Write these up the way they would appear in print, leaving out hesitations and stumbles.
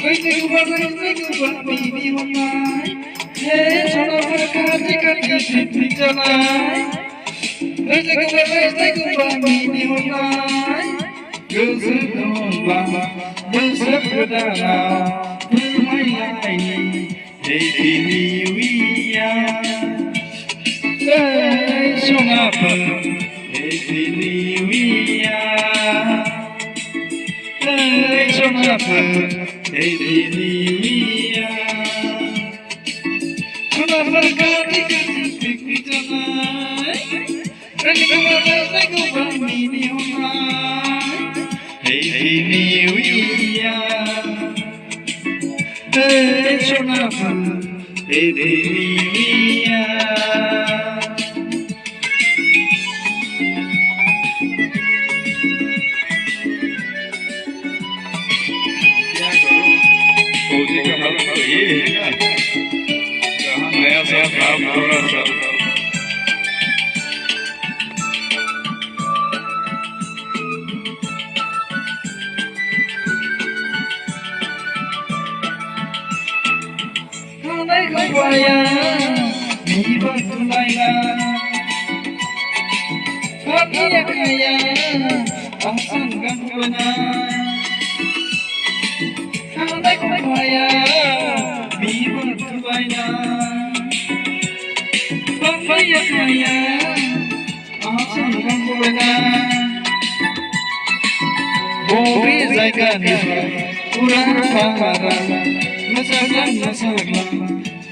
Ôi trời ơi, baby hôm nay, thế cho nó phải cắt đi cho lại. Ôi trời ơi, baby hôm nay, cứ giữ đâu mà sắp đã là cứ mãi lại Happy New Year. Hey, Sonapa, Happy New Year. Hey, Sonapa, Happy New Year. Sonapa, pick tonight. And go back, me, Happy New Year. Hey, Sonapa, Happy New Year.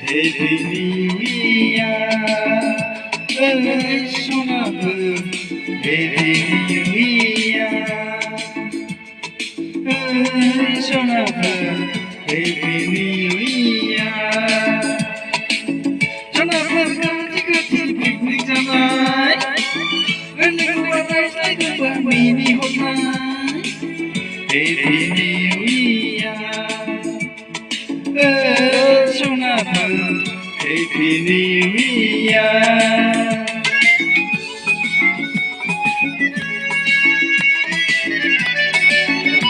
Happy New Year, Sonapa, Happy New Year, Sonapa, Happy New Year. Sonapa, picnic tonight, and the weather's like a mini hot night. Happy New Year, Sonapa, Happy New Year.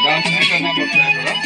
Dance नहीं करना पड़ता है थोड़ा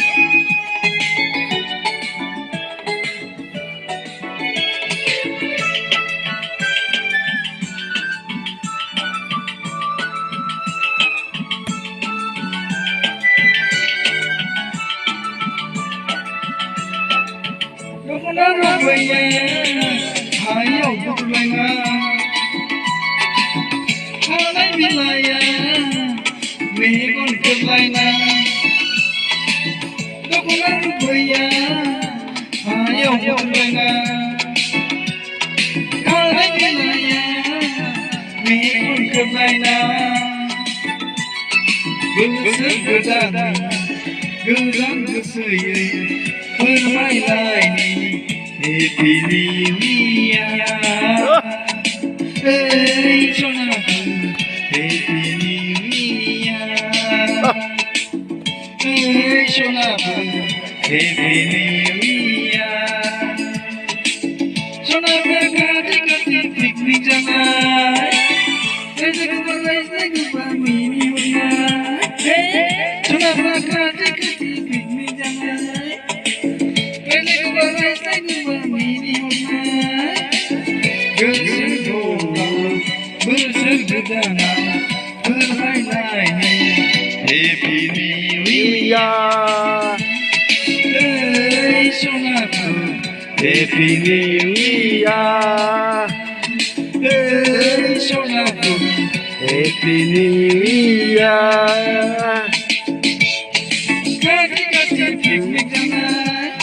Happy New Year, hey, Sonapa, Happy New Year, hey, Sonapa, Happy New Year. Sonapa, picnic tonight, and the weather's like a mini night. Hey, Sonapa, picnic tonight, and the weather's like a mini night. Happy New Year, hey, Sonapa, Happy New Year, hey, Sonapa, Happy New Year. Picnic tonight,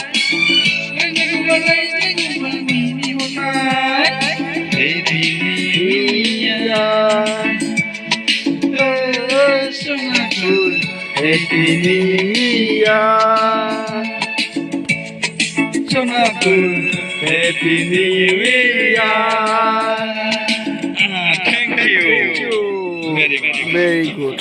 and the weather's like a mini night. Happy New Year, Sonapa, Happy New Year, Sonapa, Happy New Year. Thank you. Very good.